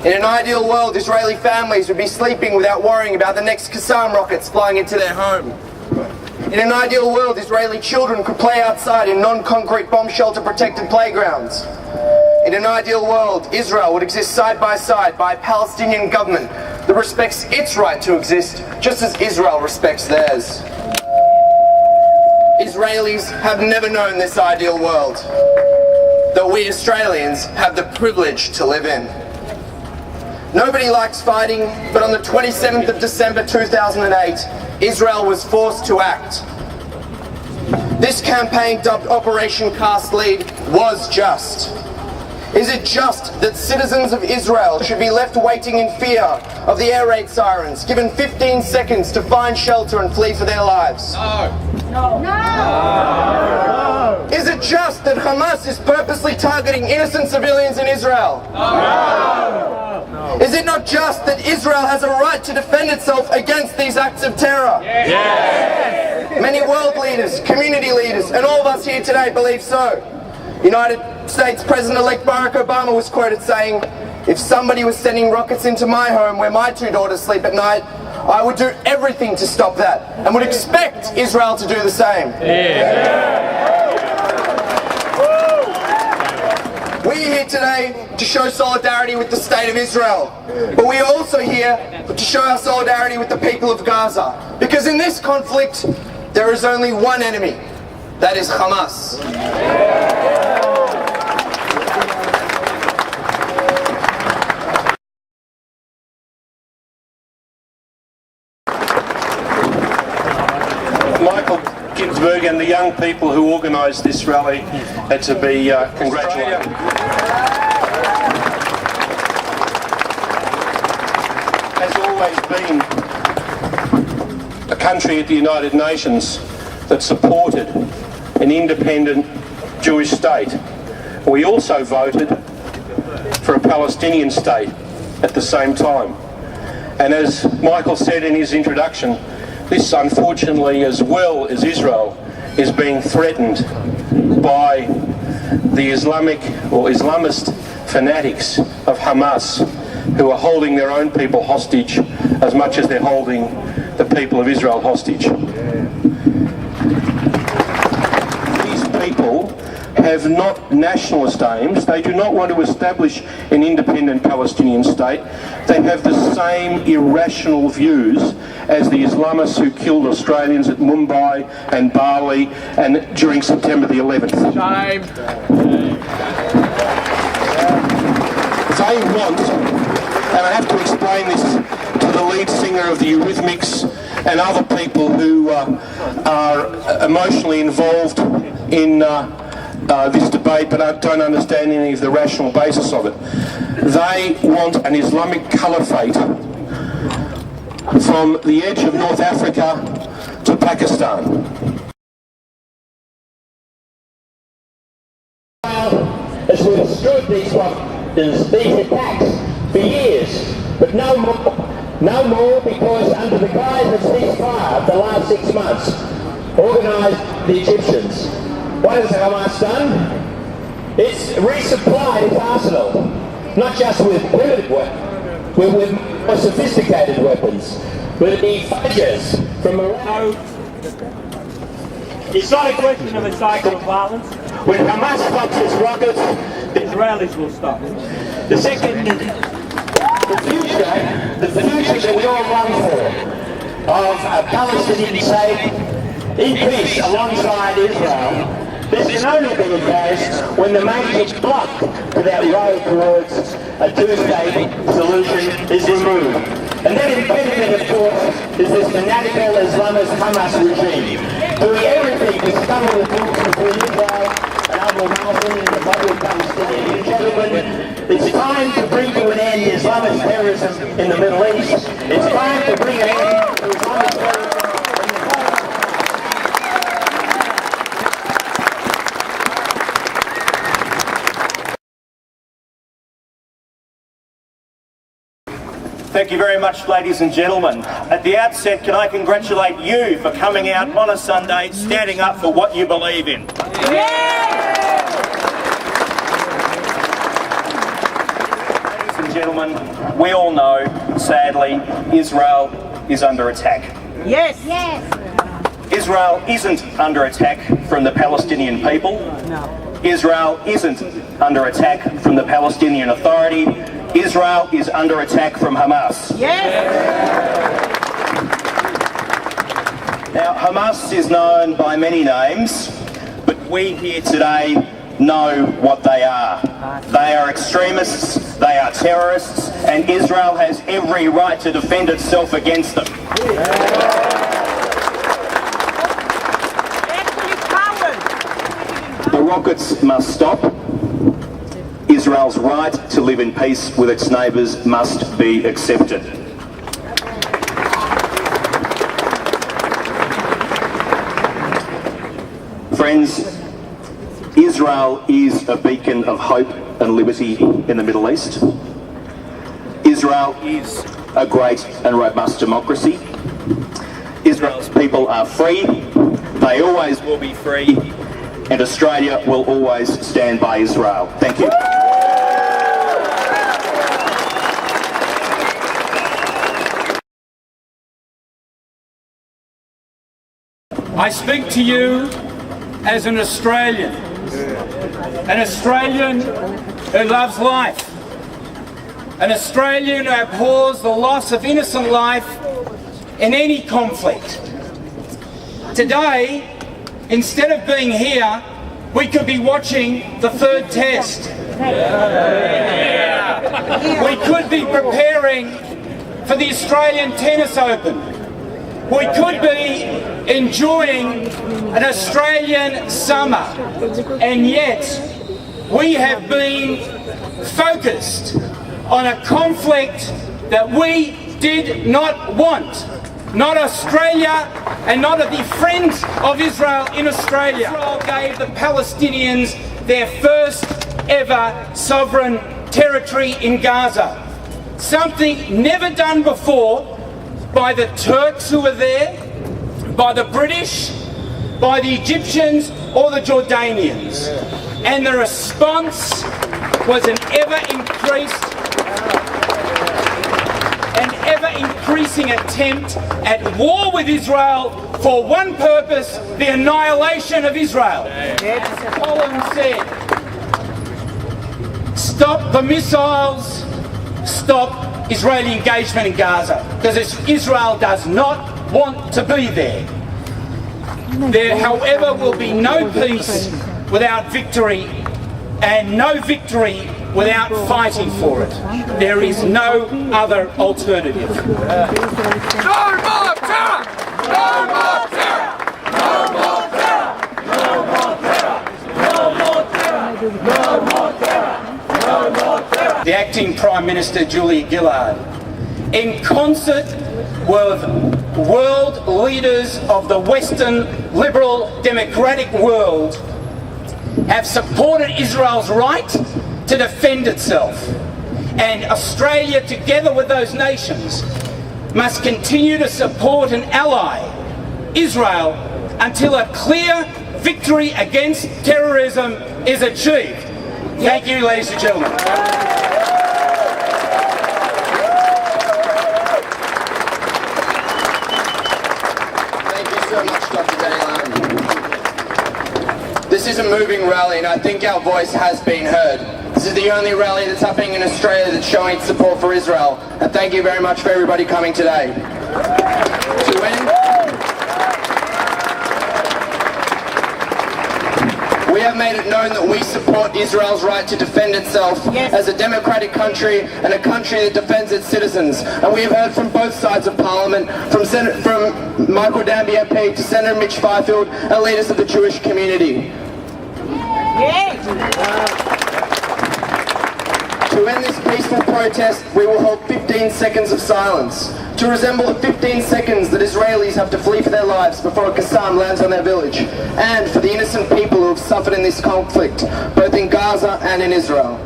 In an ideal world, Israeli families would be sleeping without worrying about the next Qassam rockets flying into their home. In an ideal world, Israeli children could play outside in non-concrete bomb shelter protected playgrounds. In an ideal world, Israel would exist side by side by a Palestinian government that respects its right to exist just as Israel respects theirs. Israelis have never known this ideal world that we Australians have the privilege to live in. Nobody likes fighting, but on the 27th of December 2008, Israel was forced to act. This campaign, dubbed Operation Cast Lead, was just. Is it just that citizens of Israel should be left waiting in fear of the air raid sirens, given 15 seconds to find shelter and flee for their lives? No. No. Is it just that Hamas is purposely targeting innocent civilians in Israel? No. Is it not just that Israel has a right to defend itself against these acts of terror? Yes. Many world leaders, community leaders, and all of us here today believe so. United States President-elect Barack Obama was quoted saying, "If somebody was sending rockets into my home where my two daughters sleep at night, I would do everything to stop that and would expect Israel to do the same." We're here today to show solidarity with the state of Israel, but we are also here to show our solidarity with the people of Gaza, because in this conflict there is only one enemy, that is Hamas. And the young people who organised this rally had to be congratulated. Has always been a country at the United Nations that supported an independent Jewish state. We also voted for a Palestinian state at the same time. And as Michael said in his introduction, this unfortunately, as well as Israel, is being threatened by the Islamic or Islamist fanatics of Hamas, who are holding their own people hostage as much as they're holding the people of Israel hostage. These people have not nationalist aims. They do not want to establish an independent Palestinian state. They have the same irrational views as the Islamists who killed Australians at Mumbai and Bali and during September the 11th. Shame. They want, and I have to explain this to the lead singer of the Eurythmics and other people who are emotionally involved in this debate but don't understand any of the rational basis of it. They want an Islamic caliphate from the edge of North Africa to Pakistan. As we've withstood these attacks for years, but no more because under the guise of ceasefire the last 6 months, organised the Egyptians. What has Hamas done? It's resupplied its arsenal, not just with primitive weapons, but with more sophisticated weapons, with the fudges from Morocco. It's not a question of a cycle of violence. When Hamas stops its rockets, The Israelis will stop. the future that we all long for, of a Palestinian state in peace alongside Israel, this can only be the case when the major block to that road towards a two-state solution is removed. And that impediment, of course, is this fanatical Islamist Hamas regime, doing everything to scuttle the books between Israel and Abu Mazen and the Republic of Palestine. Gentlemen, it's time to bring to an end Islamist terrorism in the Middle East. It's time to bring an end to Islamist terrorism. Thank you very much, ladies and gentlemen. At the outset, can I congratulate you for coming out on a Sunday, standing up for what you believe in. Ladies and and gentlemen, we all know, sadly, Israel is under attack. Yes. Yes. Israel isn't under attack from the Palestinian people. No. Israel isn't under attack from the Palestinian Authority. Israel is under attack from Hamas. Yes. Now, Hamas is known by many names, but we here today know what they are. They are extremists, they are terrorists, and Israel has every right to defend itself against them. The rockets must stop. Israel's right to live in peace with its neighbours must be accepted. Friends, Israel is a beacon of hope and liberty in the Middle East. Israel is a great and robust democracy. Israel's people are free, they always will be free, and Australia will always stand by Israel. Thank you. I speak to you as an Australian who loves life, an Australian who abhors the loss of innocent life in any conflict. Today, instead of being here, we could be watching the third test. We could be preparing for the Australian Tennis Open. We could be enjoying an Australian summer, and yet we have been focused on a conflict that we did not want. Not Australia and not the friends of Israel in Australia. Israel gave the Palestinians their first ever sovereign territory in Gaza. Something never done before by the Turks who were there, by the British, by the Egyptians or the Jordanians. And the response was an ever-increasing attempt at war with Israel for one purpose, the annihilation of Israel. As Colin said, stop the missiles, stop Israeli engagement in Gaza, because Israel does not want to be there. There, however, will be no peace without victory, and no victory without fighting for it. There is no other alternative. No more terror! No more terror! No more terror! No more terror! No more terror! No more terror! No more terror! The acting Prime Minister, Julia Gillard, in concert with world leaders of the Western liberal democratic world, have supported Israel's right to defend itself. And Australia, together with those nations, must continue to support and ally Israel until a clear victory against terrorism is achieved. Thank you, ladies and gentlemen. Thank you so much, Dr. Lamm. This is a moving rally, and I think our voice has been heard. This is the only rally that's happening in Australia that's showing support for Israel. And thank you very much for everybody coming today. To end, we have made it known that we support Israel's right to defend itself as a democratic country and a country that defends its citizens. And we have heard from both sides of Parliament, from Michael Danby MP to Senator Mitch Fifield and leaders of the Jewish community. To end this peaceful protest, we will hold 15 seconds of silence, to resemble the 15 seconds that Israelis have to flee for their lives before a Qassam lands on their village, and for the innocent people who have suffered in this conflict, both in Gaza and in Israel.